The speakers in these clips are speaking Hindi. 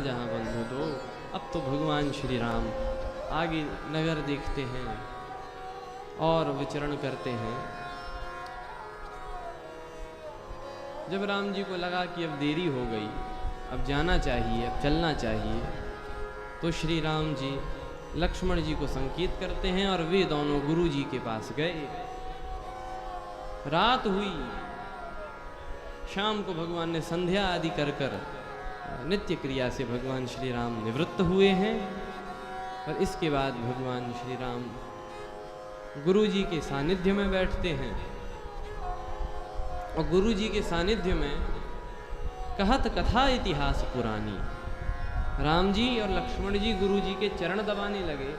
जहाँ बंधु दो। अब तो भगवान श्री राम आगे नगर देखते हैं और विचरण करते हैं। जब राम जी को लगा कि अब देरी हो गई, अब जाना चाहिए, अब चलना चाहिए, तो श्री राम जी लक्ष्मण जी को संकेत करते हैं और वे दोनों गुरु जी के पास गए। रात हुई, शाम को भगवान ने संध्या आदि कर नित्य क्रिया से भगवान श्री राम निवृत्त हुए हैं। और इसके बाद भगवान श्री राम गुरु जी के सानिध्य में बैठते हैं और गुरु जी के सानिध्य में कहत कथा इतिहास पुरानी। राम जी और लक्ष्मण जी गुरु जी के चरण दबाने लगे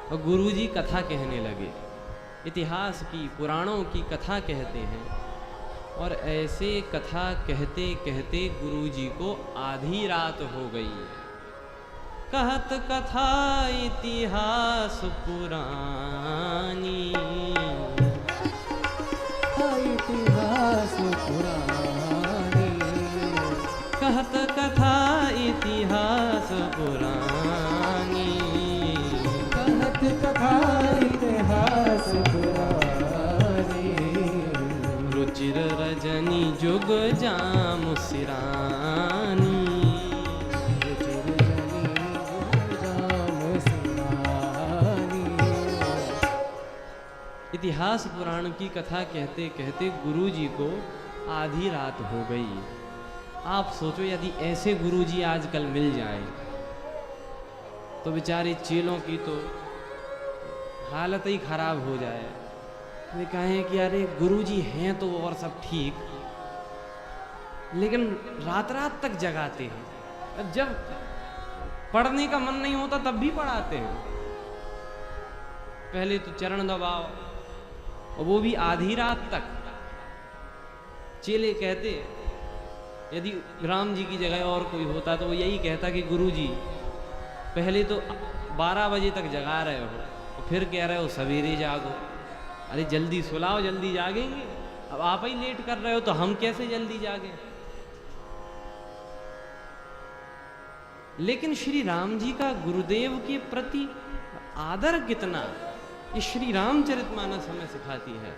और गुरु जी कथा कहने लगे। इतिहास की, पुराणों की कथा कहते हैं। और ऐसे कथा कहते कहते गुरु जी को आधी रात हो गई। कहत कथा इतिहास पुरानी, इतिहास पुरानी, कहत कथा इतिहास पुरानी, कहत कथा इतिहास पुरानी, रुचिर रजनी जुग जाम सिरानी, रुचिर रजनी जुग जाम सिरानी। इतिहास पुराण की कथा कहते कहते गुरु जी को आधी रात हो गई। आप सोचो यदि ऐसे गुरु जी आजकल मिल जाए तो बेचारे चेलों की तो हालत ही खराब हो जाए। वे कहें कि अरे गुरु जी हैं तो और सब ठीक, लेकिन रात रात तक जगाते हैं। जब पढ़ने का मन नहीं होता तब भी पढ़ाते हैं। पहले तो चरण दबाओ और वो भी आधी रात तक। चेले कहते, यदि राम जी की जगह और कोई होता तो वो यही कहता कि गुरु जी पहले तो 12 बजे तक जगा रहे हो और फिर कह रहे हो सवेरे जागो। अरे जल्दी सुलाओ, जल्दी जागेंगे। अब आप ही लेट कर रहे हो तो हम कैसे जल्दी जागें। लेकिन श्री राम जी का गुरुदेव के प्रति आदर कितना, ये श्री रामचरितमानस हमें सिखाती है।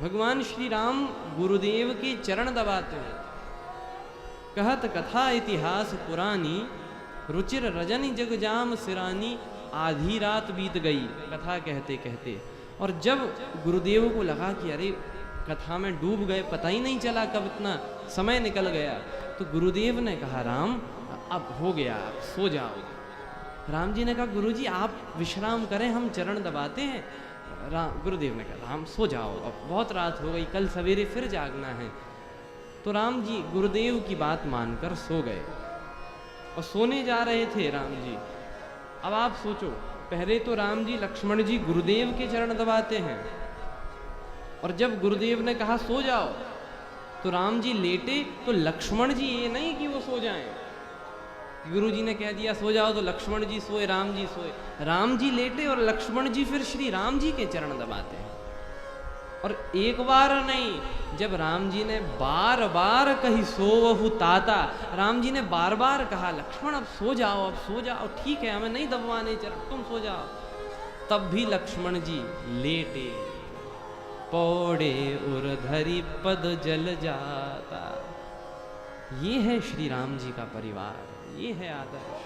भगवान श्री राम गुरुदेव के चरण दबाते हैं। कहत कथा इतिहास पुरानी, रुचिर रजनी जग जाम सिरानी। आधी रात बीत गई कथा कहते कहते। और जब गुरुदेव को लगा कि अरे कथा में डूब गए, पता ही नहीं चला कब इतना समय निकल गया, तो गुरुदेव ने कहा राम अब हो गया, अब सो जाओ। राम जी ने कहा गुरु जी आप विश्राम करें, हम चरण दबाते हैं। गुरुदेव ने कहा राम सो जाओ, अब बहुत रात हो गई, कल सवेरे फिर जागना है। तो राम जी गुरुदेव की बात मानकर सो गए और सोने जा रहे थे राम जी। अब आप सोचो, पहले तो राम जी लक्ष्मण जी गुरुदेव के चरण दबाते हैं और जब गुरुदेव ने कहा सो जाओ तो राम जी लेटे, तो लक्ष्मण जी ये नहीं कि वो सो जाएं। गुरु जी ने कह दिया सो जाओ तो लक्ष्मण जी सोए, राम जी सोए। राम जी लेटे और लक्ष्मण जी फिर श्री राम जी के चरण दबाते हैं। और एक बार नहीं, जब राम जी ने बार बार कही सोवहु ताता, राम जी ने बार बार कहा लक्ष्मण अब सो जाओ, अब सो जाओ, ठीक है हमें नहीं दबवाने चरण, तुम सो जाओ। तब भी लक्ष्मण जी लेटे, पौड़े उर्धरी पद जल जाता। ये है श्री राम जी का परिवार, ये है आदर्श।